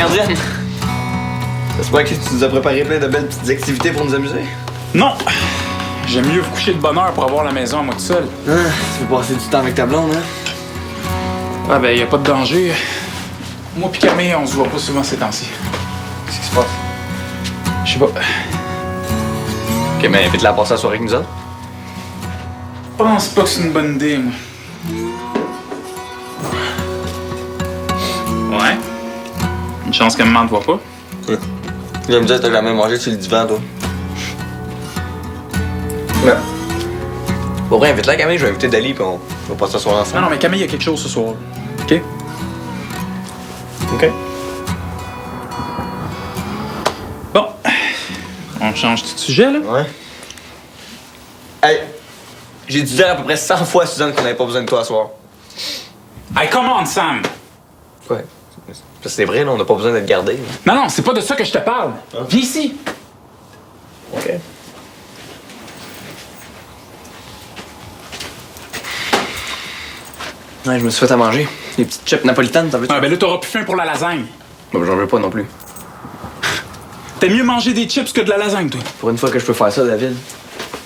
gardienne. J'espère que tu nous as préparé plein de belles petites activités pour nous amuser. Non! J'aime mieux vous coucher de bonne heure pour avoir la maison à moi tout seul. Ah, tu veux passer du temps avec ta blonde, hein? Ah ben, y a pas de danger. Moi pis Camille, on se voit pas souvent ces temps-ci. Qu'est-ce qui se passe? Je sais pas. Ok, mais invite-la à passer la soirée avec nous autres. Je pense pas que c'est une bonne idée, moi. Ouais. Une chance qu'elle me voit pas. Tu viens me dire que t'as jamais mangé sur le divan, toi. Ouais. Bon, vrai, invite-la, Camille, je vais inviter Dali, puis on va passer la soirée ensemble. Non, mais Camille, y a quelque chose ce soir. OK? OK. Bon. On change tout de sujet, là? Ouais. Hey, j'ai dû dire à peu près 100 fois à Suzanne qu'on avait pas besoin de toi ce soir. Hey, come on, Sam! Ouais. C'est vrai, là, on n'a pas besoin d'être gardé. Non, non, c'est pas de ça que je te parle. Viens ici. OK. Ouais, je me suis fait à manger. Les petites chips napolitaines, t'en veux-tu? Ah, ben là, t'auras plus faim pour la lasagne. Bon, j'en veux pas non plus. T'aimes mieux manger des chips que de la lasagne, toi. Pour une fois que je peux faire ça, David.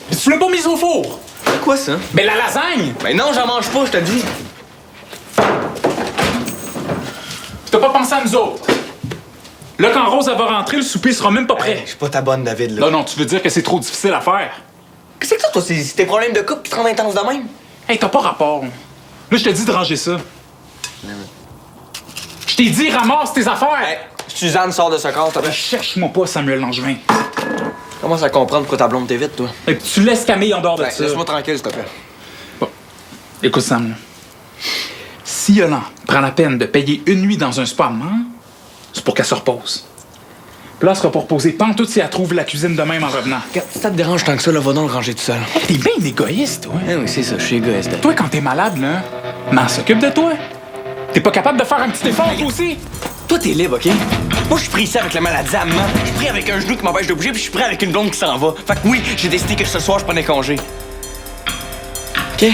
Mais tu l'as pas mise au four. C'est quoi ça? Ben la lasagne! Ben non, j'en mange pas, je te dis. T'as pas pensé à nous autres. Là, quand Rose elle va rentrer, le souper sera même pas prêt. Hey, je suis pas ta bonne, David, là. Non, non, tu veux dire que c'est trop difficile à faire. Qu'est-ce que c'est, toi? C'est tes problèmes de couple qui te rendent intense de même? Hey, t'as pas rapport. Là, je te dis de ranger ça. Je t'ai dit, ramasse tes affaires! Hey, Suzanne sort de ce corps, t'as Cherche-moi pas, Samuel Langevin. Commence à comprendre pourquoi ta blonde t'évite, toi. Et puis tu laisses Camille en dehors de ça. Laisse-moi tranquille, s'il te plaît. Bon. Écoute, Sam, là. Si Yolande prend la peine de payer une nuit dans un spa, hein, c'est pour qu'elle se repose. Puis là, elle sera pas reposée pantoute si elle trouve la cuisine de même en revenant. Regarde, si ça te dérange tant que ça, là, va donc le ranger tout seul. T'es bien égoïste, toi. Eh oui, c'est ça, je suis égoïste. Toi, quand t'es malade, là, m'en s'occupe de toi. T'es pas capable de faire un petit effort, toi aussi? Toi, t'es libre, OK? Moi, je suis pris ici avec la maladie à main. Je suis pris avec un genou qui m'empêche de bouger, puis je suis pris avec une blonde qui s'en va. Fait que oui, j'ai décidé que ce soir, je prenais congé. OK?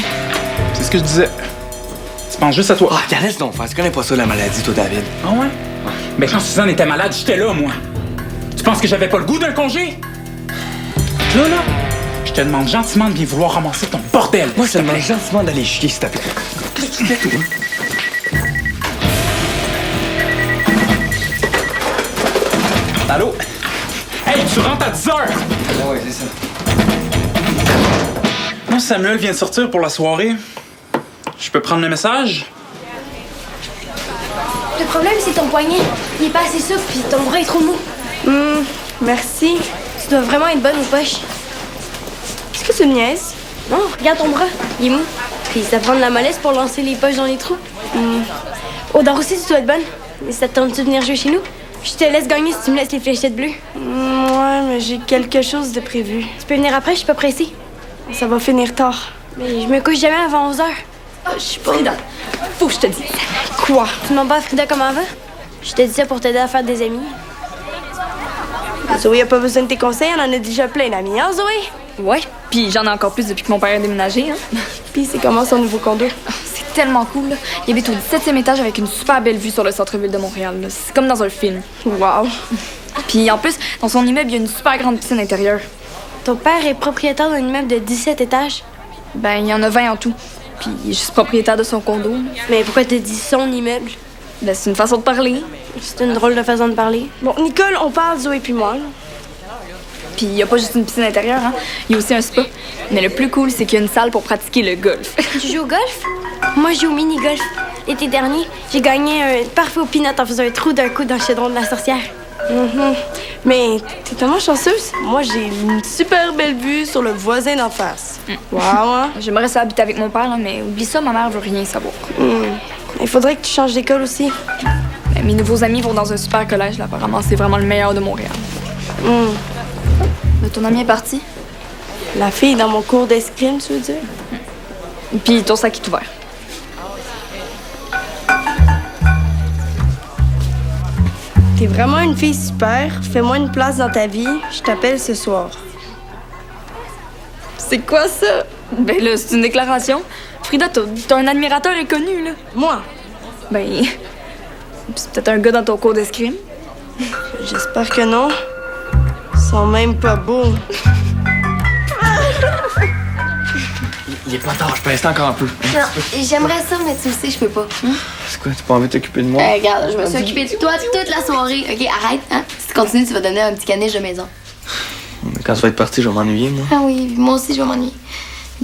C'est ce que je disais. Tu penses juste à toi. Ah, laisse donc faire. Tu connais pas ça, la maladie, toi, David? Ah ouais? Mais quand Suzanne était malade, j'étais là, moi. Tu penses que j'avais pas le goût d'un congé? Là, je te demande gentiment de bien vouloir ramasser ton bordel. Moi, je te demande gentiment d'aller chier, s'il te plaît. Qu'est-ce que tu fais, toi? Allô? Hey, tu rentres à 10h! Ah ouais, c'est ça. Moi, Samuel vient de sortir pour la soirée. Je peux prendre le message? Le problème, c'est ton poignet. Il est pas assez souple, puis ton bras est trop mou. Merci. Tu dois vraiment être bonne aux poches. Est-ce que tu me niaises? Non, regarde ton bras. Il est mou. Puis ça prend de la mollesse pour lancer les poches dans les trous. Odeur aussi, tu dois être bonne. Mais ça te tente-tu de venir jouer chez nous? Je te laisse gagner si tu me laisses les fléchettes bleues. Ouais, mais j'ai quelque chose de prévu. Tu peux venir après, je suis pas pressée. Ça va finir tard. Mais je me couche jamais avant 11h. Je suis pas... Frida, faut que je te dise. Quoi? Tu demandes pas à Frida comment elle va? Je te dis ça pour t'aider à faire des amis. Zoé a pas besoin de tes conseils, elle en a déjà plein d'amis, hein, Zoé? Ouais, puis j'en ai encore plus depuis que mon père a déménagé. Hein. Puis c'est comment son nouveau condo? C'est tellement cool. Là. Il habite au 17e étage avec une super belle vue sur le centre-ville de Montréal. Là. C'est comme dans un film. Wow. Puis en plus, dans son immeuble, il y a une super grande piscine intérieure. Ton père est propriétaire d'un immeuble de 17 étages. Ben, il y en a 20 en tout. Puis il est juste propriétaire de son condo. Mais pourquoi t'as dit son immeuble? Ben, c'est une façon de parler. C'est une drôle de façon de parler. Bon, Nicole, on parle, Zoé puis moi, là. Puis il y a pas juste une piscine intérieure, hein. Il y a aussi un spa. Mais le plus cool, c'est qu'il y a une salle pour pratiquer le golf. Tu joues au golf? Moi, je joue au mini-golf. L'été dernier, j'ai gagné un parfait au peanut en faisant un trou d'un coup dans le chaudron de la sorcière. Mais t'es tellement chanceuse. Moi, j'ai une super belle vue sur le voisin d'en face. Wow, hein? J'aimerais ça habiter avec mon père, là, mais oublie ça, ma mère veut rien savoir. Il faudrait que tu changes d'école aussi. Ben, mes nouveaux amis vont dans un super collège, là. Apparemment, c'est vraiment le meilleur de Montréal. Mais ton ami est parti. La fille dans mon cours d'escrime, tu veux dire? Puis ton sac est ouvert. T'es vraiment une fille super. Fais-moi une place dans ta vie. Je t'appelle ce soir. C'est quoi ça? Ben là, c'est une déclaration. Frida, t'as un admirateur inconnu, là. Moi? Ben, c'est peut-être un gars dans ton cours d'escrime. J'espère que non. Ils sont même pas beaux. Il est pas tard, je peux rester encore un peu. Non, j'aimerais ça, mais tu le sais, je peux pas. C'est quoi, t'as pas envie de t'occuper de moi? Regarde, je me suis occupée de toi toute la soirée. OK, arrête, hein? Si tu continues, tu vas devenir un petit caniche de maison. Quand tu vas être parti, je vais m'ennuyer, moi. Ah oui, moi aussi, je vais m'ennuyer.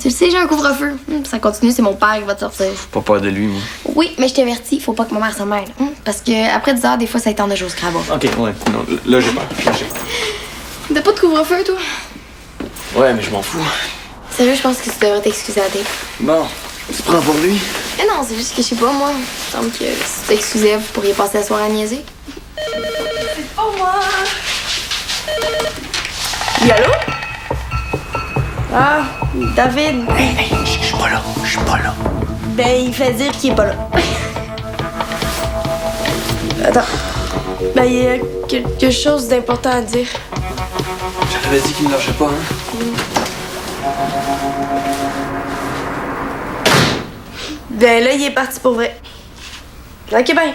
Tu le sais, j'ai un couvre-feu. Ça continue, c'est mon père qui va te sortir. Pas peur de lui, moi. Oui, mais je t'avertis, faut pas que ma mère s'en mêle. Parce que après 10 heures, des fois, ça étend de jouer au Scrabble. Ok, ouais. Non, là, j'ai peur. T'as pas de couvre-feu, toi? Ouais, mais je m'en fous. Sérieux, je pense que tu devrais t'excuser à la tête. Bon, tu te prends pour lui? Mais non, c'est juste que je sais pas, moi. Il me semble que si tu t'excusais, vous pourriez passer la soirée à niaiser. C'est pas moi! Oui, allô? Ah, David. Hey, je suis pas là, je suis pas là. Ben, il fait dire qu'il est pas là. Attends. Ben, il y a quelque chose d'important à dire. Je t'avais dit qu'il me lâchait pas, hein? Ben là, il est parti pour vrai. Ok, ben.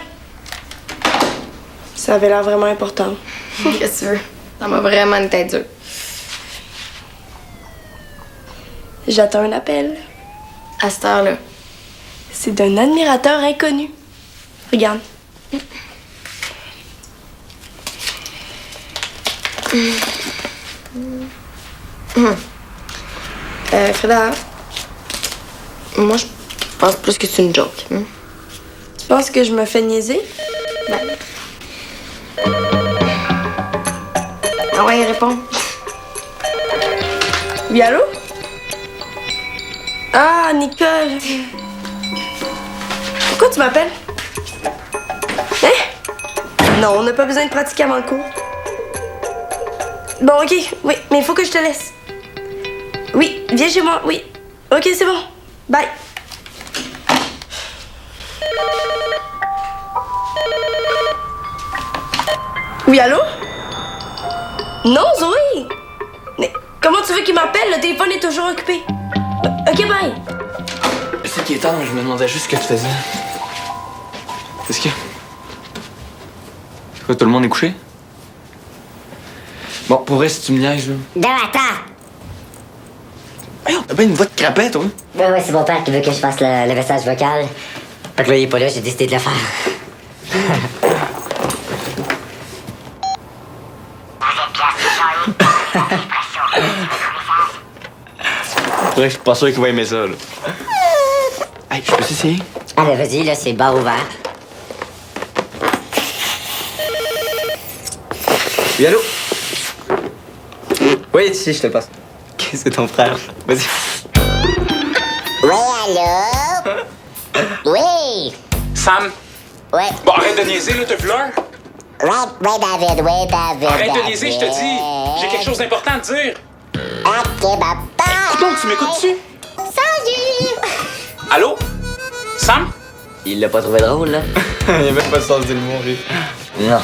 Ça avait l'air vraiment important. Qu'est-ce que tu veux? Ça m'a vraiment une tête dure. J'attends un appel. À cette heure-là. C'est d'un admirateur inconnu. Regarde. Freda, moi, je pense plus que c'est une joke. Hein? Tu penses que je me fais niaiser? Ben. Ah ouais, réponds. Oui, allô? Ah, Nicole. Pourquoi tu m'appelles? Hein? Non, on n'a pas besoin de pratiquer avant le cours. Bon, ok, oui, mais il faut que je te laisse. Oui, viens chez moi, oui. Ok, c'est bon. Bye. Oui, allô? Non, Zoé! Mais comment tu veux qu'il m'appelle? Le téléphone est toujours occupé. Ok, bye. C'est qui est tard, je me demandais juste ce que tu faisais. Qu'est-ce qu'il y a? C'est quoi, tout le monde est couché? Bon, pour vrai, si tu me niaises, là. Non, attends! Hey, t'as pas une voix de crapette, toi? Ouais, c'est mon père qui veut que je fasse le message vocal. Fait que là, il est pas là, j'ai décidé de le faire. Ouais, je suis pas sûr qu'il va aimer ça, là. Hey, je peux essayer? Allez, vas-y, là, c'est bar ouvert. Oui, allô? Oui, si, je te le passe. Qu'est-ce que c'est ton frère? Vas-y. Ouais, allô? Oui! Sam, Ouais. bon, arrête de niaiser, là, t'as vu l'heure? Ouais, David, ouais, David. Arrête de niaiser, je te dis. J'ai quelque chose d'important à te dire. Ok, papa. Donc, tu m'écoutes-tu? Salut! Allô? Sam? Il l'a pas trouvé drôle, là? Il a même pas le sens de l'humour, lui. Non.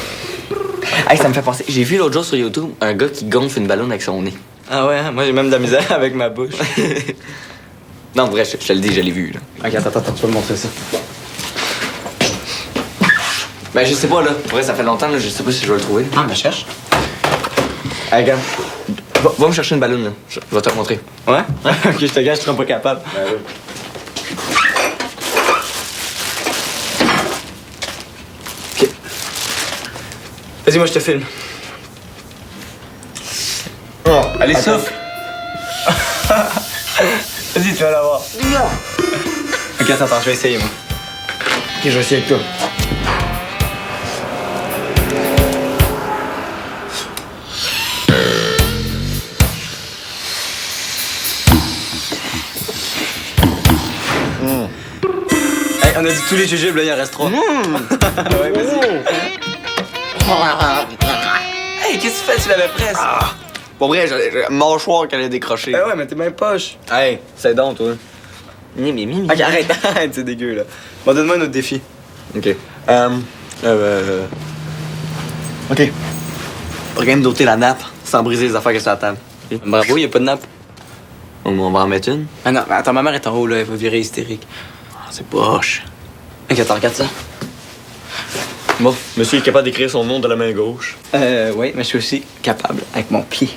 Hey, ça me fait penser. J'ai vu l'autre jour sur YouTube un gars qui gonfle une ballonne avec son nez. Ah ouais, moi j'ai même de la misère avec ma bouche. Non, vrai, je te le dis, je l'ai vu, là. Ok, attends, tu vas me montrer ça. Ben, je sais pas, là. Pour vrai, ça fait longtemps, là, je sais pas si je vais le trouver. Ah, ben, cherche. Hey, regarde. Va me chercher une ballonne, là. Je vais te la montrer. Ouais? Ok, je te gâche, je serai pas capable. Ben oui. Ok. Vas-y, moi, je te filme. Oh, allez, souffle. Vas-y, tu vas la voir. Ok, attends, je vais essayer, moi. Ok, je vais essayer avec toi. Hey, on a dit tous les jujubes, là, il en reste 3. Ouais, vas-y. Hey, qu'est-ce que tu fais? Tu l'avais presque. Pour vrai, j'ai un mâchoire qu'elle a décroché. Ben ouais, mais t'es même poche. Hey, c'est donc, toi. Ok, arrête, arrête, c'est dégueu, là. Bon, donne-moi un autre défi. OK. OK. Pas quand même d'ôter la nappe sans briser les affaires que sur la table. OK? Bravo, y a pas de nappe. On va en mettre une. Ah non, attends, ma mère est en haut, là, elle va virer hystérique. Ah, c'est poche. Ok, attends, regarde ça. Bon, monsieur est capable d'écrire son nom de la main gauche. Oui, mais je suis aussi capable avec mon pied.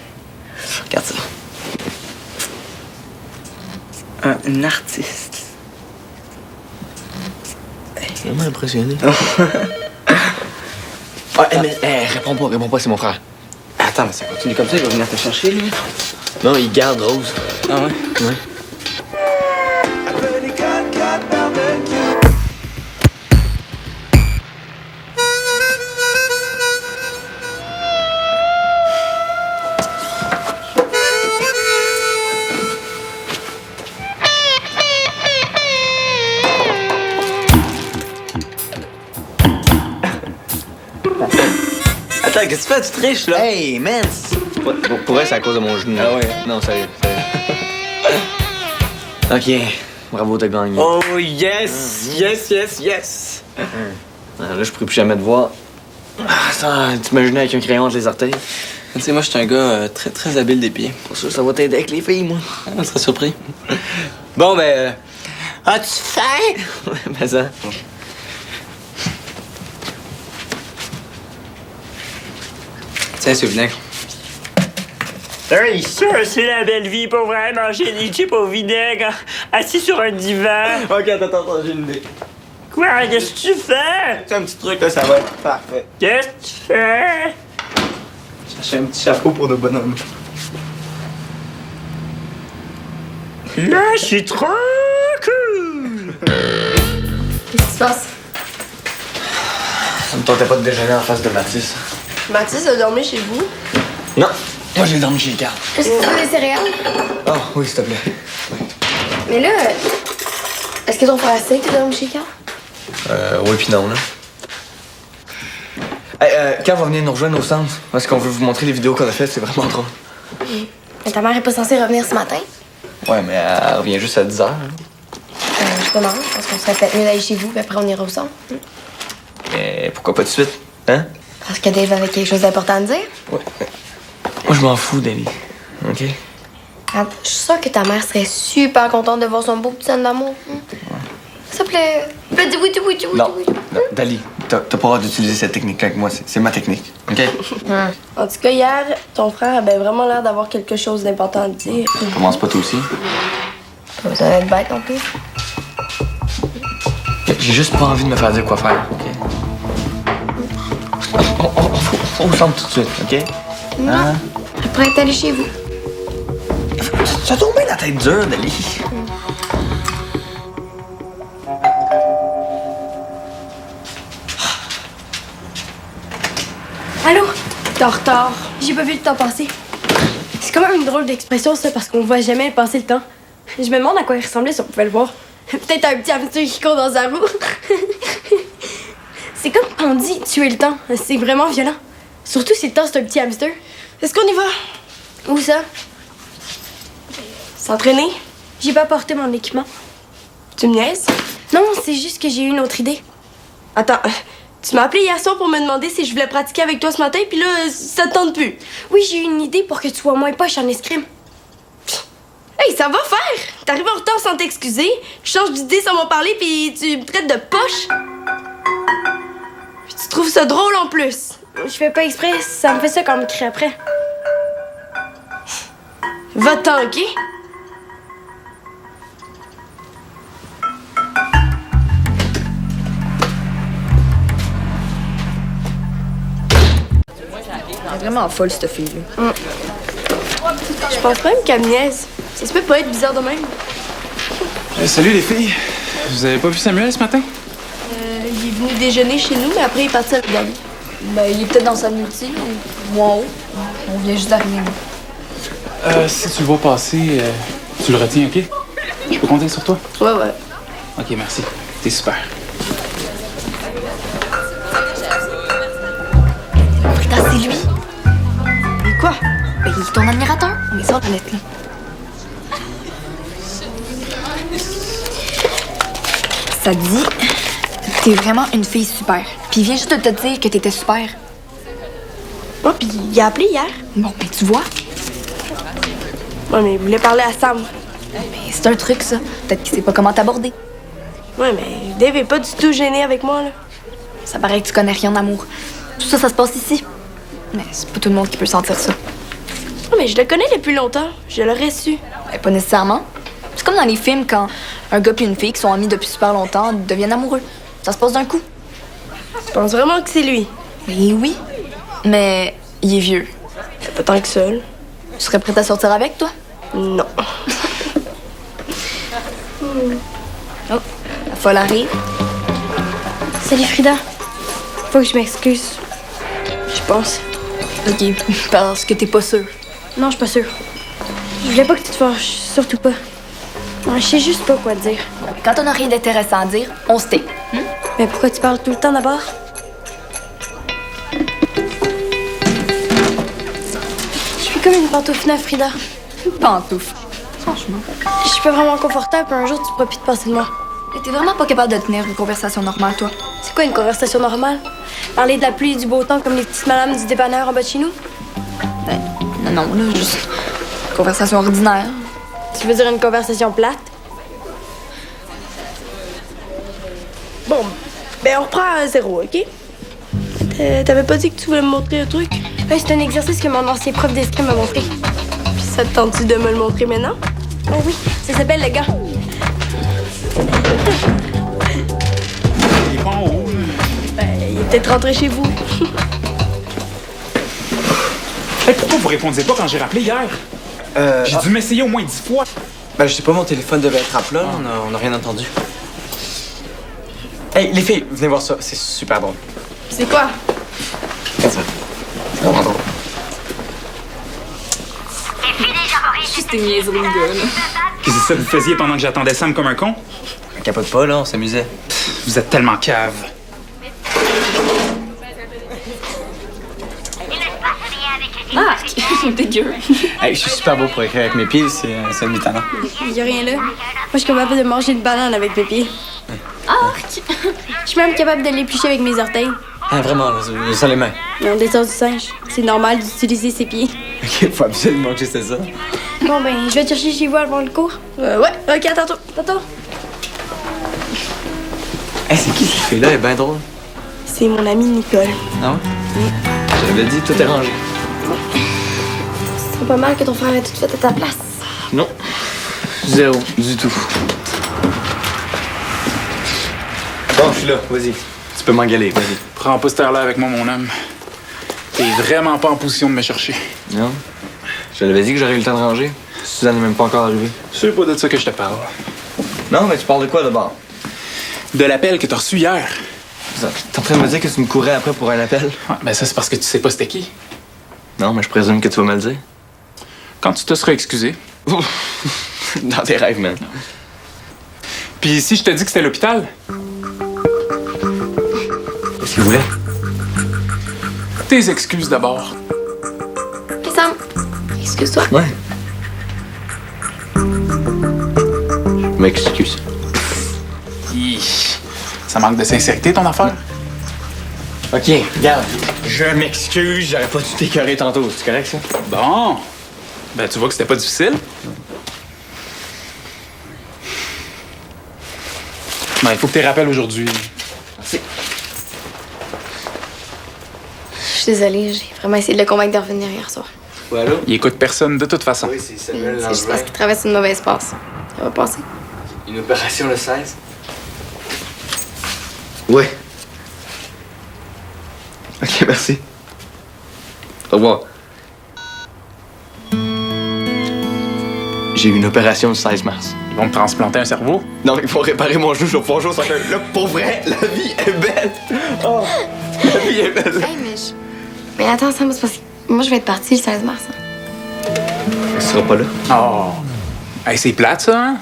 Regarde ça. Un artiste. Vraiment impressionné. Réponds pas, c'est mon frère. Attends, mais ça continue comme ça, il va venir te chercher, lui. Non, il garde Rose. Ah ouais? Ouais. Attends, qu'est-ce que tu fais? Tu triches, là? Hey, man! Pour elle, c'est à cause de mon genou. Ah ouais? Non, sérieux. OK. Bravo, t'as gagné. Oh, yes! Yes! Là, je pourrais plus jamais te voir. Ah, ça, t'imagines avec un crayon entre les orteils? Tu sais, moi, je suis un gars très habile des pieds. Pour ça, ça va t'aider avec les filles, moi. On serait surpris. Bon, ben... As-tu faim? Ben ça. Tiens, ce vinaigre. Hey, ça, c'est la belle vie, pour vrai, manger des chips au vinaigre, assis sur un divan. OK, attends, j'ai une idée. Quoi, qu'est-ce que tu fais? C'est un petit truc, là, ça va être parfait. Qu'est-ce que tu fais? Chercher un petit chapeau pour nos bonhommes. Là, je suis trop cool! Qu'est-ce qui se passe? Ça me tentait pas de déjeuner en face de Mathis. Mathis a dormi chez vous? Non, moi j'ai dormi chez Carl. Est-ce que tu veux des céréales? Ah, oui, s'il te plaît. Mais là, est-ce que ton frère sait que tu dormi chez Carl? Oui pis non, là. Hey, Carl va venir nous rejoindre au centre. Parce qu'on veut vous montrer les vidéos qu'on a faites, c'est vraiment drôle. Mais ta mère est pas censée revenir ce matin? Ouais, mais elle revient juste à 10h. Je sais pas, non. Je pense qu'on serait peut-être mieux d'aller chez vous, puis après on ira au centre. Mais pourquoi pas tout de suite? Hein? Parce que Dave avait quelque chose d'important à te dire. Ouais. Moi, je m'en fous, Dali. OK? Je suis sûre que ta mère serait super contente de voir son beau petit homme d'amour. S'il te plaît. Non, Dali, t'as pas le droit d'utiliser cette technique-là avec moi. C'est ma technique. OK? En tout cas, hier, ton frère avait vraiment l'air d'avoir quelque chose d'important à te dire. Commence pas toi aussi. Pas besoin d'être bête non plus. J'ai juste pas envie de me faire dire quoi faire, OK? On au centre tout de suite, OK? Non. Hein? Après être allé chez vous. Ça tombe bien la tête dure, Dali. Allô? T'es en retard. J'ai pas vu le temps passer. C'est quand même une drôle d'expression, ça, parce qu'on voit jamais passer le temps. Je me demande à quoi il ressemblait si on pouvait le voir. Peut-être un petit hamster qui court dans sa roue. C'est comme quand on dit tuer le temps. C'est vraiment violent. Surtout si le temps, c'est un petit hamster. Est-ce qu'on y va? Où ça? S'entraîner? J'ai pas porté mon équipement. Tu me niaises? Non, c'est juste que j'ai eu une autre idée. Attends, tu m'as appelé hier soir pour me demander si je voulais pratiquer avec toi ce matin, puis là, ça te tente plus. Oui, j'ai eu une idée pour que tu sois moins poche en escrime. Hey, ça va faire! T'arrives en retard sans t'excuser, tu changes d'idée sans m'en parler, puis tu me traites de poche. Puis tu trouves ça drôle en plus. Je fais pas exprès, ça me fait ça quand on me crie après. Va-t'en, OK? Elle est vraiment folle, cette fille-là. Je pense même qu'elle me niaise. Ça se peut pas être bizarre de même. Salut les filles. Vous avez pas vu Samuel ce matin? Il est venu déjeuner chez nous, mais après il est parti avec Dali. Ben, il est peut-être dans sa multi, ou en haut. On vient juste d'arriver. Si tu le vois passer, tu le retiens, OK? Je peux compter sur toi? Ouais. OK, merci. T'es super. Rita, c'est lui. Et quoi? Ben, il est ton admirateur. On est sur la net, là. Ça te dit, t'es vraiment une fille super. Puis il vient juste de te dire que t'étais super. Oh, puis il a appelé hier. Bon, ben tu vois, Ouais, mais il voulait parler à Sam. ben, c'est un truc, ça. Peut-être qu'il sait pas comment t'aborder. Ouais, mais Dave est pas du tout gêné avec moi, là. Ça paraît que tu connais rien d'amour. Tout ça, ça se passe ici. Mais c'est pas tout le monde qui peut sentir ça. Oh, mais je le connais depuis longtemps. Je l'aurais su. Ben, pas nécessairement. C'est comme dans les films quand un gars et une fille qui sont amis depuis super longtemps deviennent amoureux. Ça se passe d'un coup. Tu penses vraiment que c'est lui? Ben oui. Mais il est vieux. Pas tant que seul. Tu serais prête à sortir avec, toi? Non. Oh, la folle arrive. Salut Frida. Faut que je m'excuse. Je pense. OK, parce que t'es pas sûre. Non, je suis pas sûre. Je voulais pas que tu te fâches, surtout pas. Je sais juste pas quoi te dire. Quand on a rien d'intéressant à dire, on se tait. Mais pourquoi tu parles tout le temps d'abord? Je suis comme une pantoufle neuve, Frida. Pantoufle. Franchement. Je suis pas vraiment confortable, puis un jour tu pourras plus te passer de moi. T'es vraiment pas capable de tenir une conversation normale, toi. C'est quoi une conversation normale? Parler de la pluie et du beau temps comme les petites madames du dépanneur en bas de chez nous? Ben, non, là, juste conversation ordinaire. Tu veux dire une conversation plate? Bon, ben on reprend à zéro, OK? T'avais pas dit que tu voulais me montrer un truc? Hey, c'est un exercice que mon ancien prof d'escrime m'a montré. Puis ça te tente-tu de me le montrer maintenant? Oh oui, ça s'appelle le gant. Il est pas en haut, là. Ben, il est peut-être rentré chez vous. Hey, pourquoi vous répondiez pas quand j'ai rappelé hier? J'ai dû m'essayer au moins 10 fois. Ben, je sais pas, mon téléphone devait être à plat, on a rien entendu. Hey, les filles, venez voir ça, c'est super drôle. C'est quoi? Regarde ça. C'est vraiment drôle. Juste tes niaiseries, gars, là. Qu'est-ce que ça vous faisiez pendant que j'attendais Sam comme un con? Capote pas, là, on s'amusait. Vous êtes tellement cave. Marc! Dégueu. Hey, je suis super beau pour écrire avec mes pieds, c'est un de mes talents. Il y a rien là. Moi, je suis capable de manger une banane avec mes pieds. Arc! Je suis même capable de l'éplucher avec mes orteils. Ah, vraiment, là, sans les mains. Mais on descend du singe. C'est normal d'utiliser ses pieds. Ok, faut absolument que j'essaie ça. Bon, ben, je vais te chercher chez vous avant le cours. Ouais, OK, à tantôt. Tantôt. Hey, c'est qui cette fille-là? Elle est bien drôle. C'est mon ami Nicole. Ah ouais? J'avais dit, tout est rangé. C'est pas mal que ton frère ait tout fait à ta place. Non. Zéro, du tout. Bon, je suis là, vas-y. Tu peux m'engueuler, vas-y. Prends pas cette air-là avec moi, mon homme. T'es vraiment pas en position de me chercher. Non? Je te l'avais dit que j'aurais eu le temps de ranger. Suzanne n'est même pas encore arrivée. C'est pas de ça que je te parle. Non, mais tu parles de quoi d'abord? De l'appel que t'as reçu hier. T'es en train de me dire que tu me courais après pour un appel? Ouais, ben ça, c'est parce que tu sais pas c'était qui. Non, mais je présume que tu vas me le dire. Quand tu te seras excusé. Dans tes rêves, man. Puis si je te dis que c'était l'hôpital, Qu'est-ce qu'il voulait? tes excuses d'abord. Ok, Sam, excuse-toi. Ouais. Je m'excuse. Hi, ça manque de sincérité, ton affaire. Ok, regarde. Je m'excuse, j'aurais pas dû t'écœurer tantôt. C'est correct, ça? Bon. Ben, tu vois que c'était pas difficile. Ben, il faut que tu rappelles aujourd'hui. Merci. Je suis désolée, j'ai vraiment essayé de le convaincre de revenir hier soir. Voilà. Il écoute personne de toute façon. Oui, c'est Samuel C'est juste parce qu'il traverse une mauvaise passe. Ça va passer. Une opération le 16? Ouais. Ok, merci. Au revoir. J'ai eu une opération le 16 mars. Ils vont me transplanter un cerveau. Non, ils vont réparer mon genou, je vais pouvoir jouer au soccer. Là, pour vrai, la vie est belle. Oh, la vie est belle. Hey, mais attends, Sam, c'est parce que moi, je vais être partie le 16 mars. Tu seras pas là. Oh. Hey, c'est plate, ça, hein?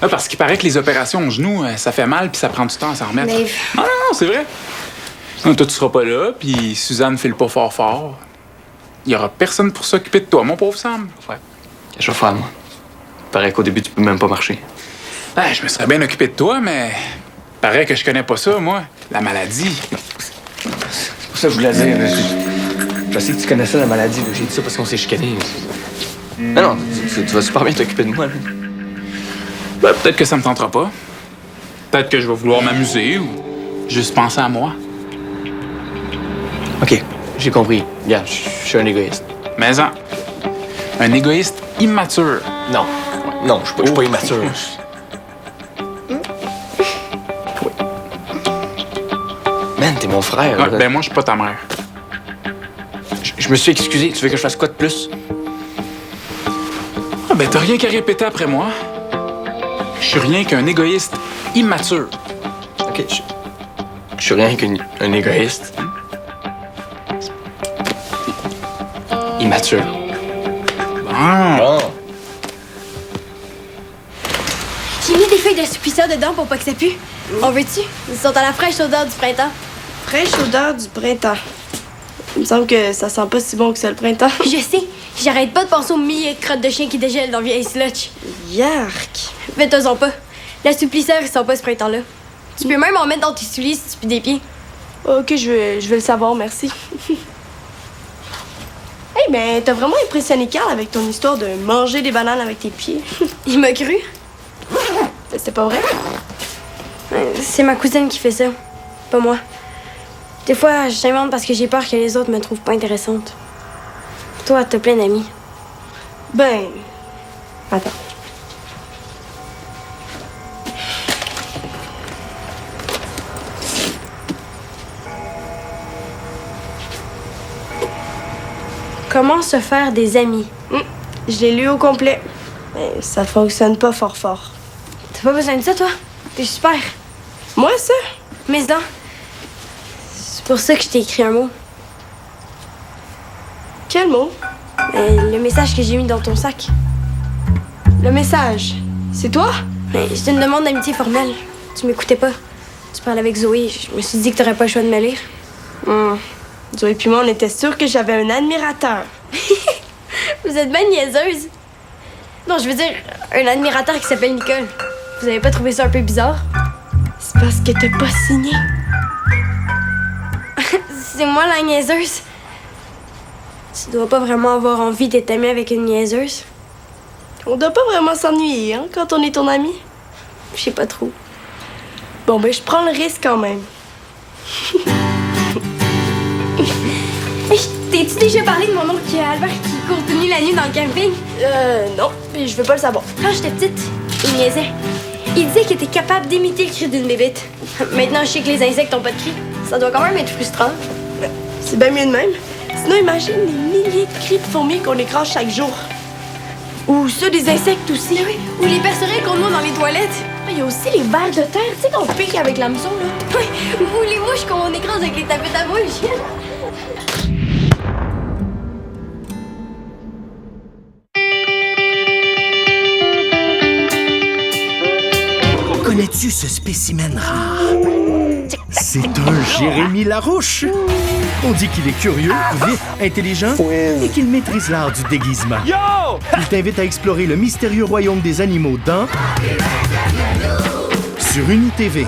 Là, parce qu'il paraît que les opérations au genou, ça fait mal puis ça prend du temps à s'en remettre. Mais- Non, c'est vrai. Non, toi, tu seras pas là, puis Suzanne file pas fort. Il y aura personne pour s'occuper de toi, mon pauvre Sam. Ouais. Qu'est-ce que je vais faire, moi? Paraît qu'au début, tu peux même pas marcher. Ben, je me serais bien occupé de toi, mais paraît que je connais pas ça, moi. La maladie. C'est pour ça que je voulais dire. Je sais que tu connaissais la maladie. là. J'ai dit ça parce qu'on s'est chicané. Non, tu vas super bien t'occuper de moi. Là. Ben, peut-être que ça me tentera pas. Peut-être que je vais vouloir m'amuser ou juste penser à moi. OK, j'ai compris. Regarde, je suis un égoïste. Mais un égoïste immature. Non. Non, je suis pas immature. Man, t'es mon frère. Ouais, ben moi, je suis pas ta mère. Je me suis excusé. Tu veux que je fasse quoi de plus? Ah, ben t'as rien qu'à répéter après moi. Je suis rien qu'un égoïste immature. OK, je suis rien qu'un égoïste. Immature. Bon. J'ai mis des feuilles d'assouplisseur dedans pour pas que ça pue. On veut-tu? Ils sont à la fraîche odeur du printemps. Fraîche odeur du printemps. Il me semble que ça sent pas si bon que ça le printemps. Je sais. J'arrête pas de penser aux milliers de crottes de chiens qui dégèlent dans vieille slotch. Yark! Faites-en pas. L'assouplisseur, ils sont pas ce printemps-là. Tu peux même en mettre dans tes souliers si tu pues des pieds. Ok, je vais le savoir, merci. Hey, ben, t'as vraiment impressionné Carl avec ton histoire de manger des bananes avec tes pieds. Il m'a cru. C'était pas vrai? C'est ma cousine qui fait ça, pas moi. Des fois, je t'invente parce que j'ai peur que les autres me trouvent pas intéressante. Toi, t'as plein d'amis. Ben... Attends. Comment se faire des amis? Je l'ai lu au complet. Mais ça fonctionne pas fort. T'as pas besoin de ça, toi? T'es super. Moi, ça? Mais non. C'est pour ça que je t'ai écrit un mot. Quel mot? Le message que j'ai mis dans ton sac. Le message. C'est toi? C'est une demande d'amitié formelle. Tu m'écoutais pas. Tu parles avec Zoé. Je me suis dit que t'aurais pas le choix de me lire. Zoé puis moi, on était sûrs que j'avais un admirateur. Vous êtes bien niaiseuse. Non, je veux dire, un admirateur qui s'appelle Nicole. Vous avez pas trouvé ça un peu bizarre? C'est parce que t'as pas signé. C'est moi la niaiseuse. Tu dois pas vraiment avoir envie d'être amie avec une niaiseuse. On doit pas vraiment s'ennuyer, hein, quand on est ton ami. Je sais pas trop. Bon, ben, je prends le risque quand même. T'es-tu déjà parlé de mon oncle Albert qui court tout nu la nuit dans le camping? Non, puis je veux pas le savoir. Quand j'étais petite, il niaisait. Il disait qu'il était capable d'imiter le cri d'une bébête. Maintenant, je sais que les insectes ont pas de cri. Ça doit quand même être frustrant. C'est bien mieux de même. Sinon, imagine les milliers de cris de fourmis qu'on écrase chaque jour. Ou ceux des insectes aussi. Oui, ou les percerelles qu'on noie dans les toilettes. Il y a aussi les vers de terre, tu sais, qu'on pique avec l'hameçon, là. Oui, ou les mouches qu'on écrase avec les tapettes à mouches. Connais-tu ce spécimen rare? C'est un Jérémy Larouche. On dit qu'il est curieux, vif, intelligent et qu'il maîtrise l'art du déguisement. Il t'invite à explorer le mystérieux royaume des animaux dans... Sur UniTV.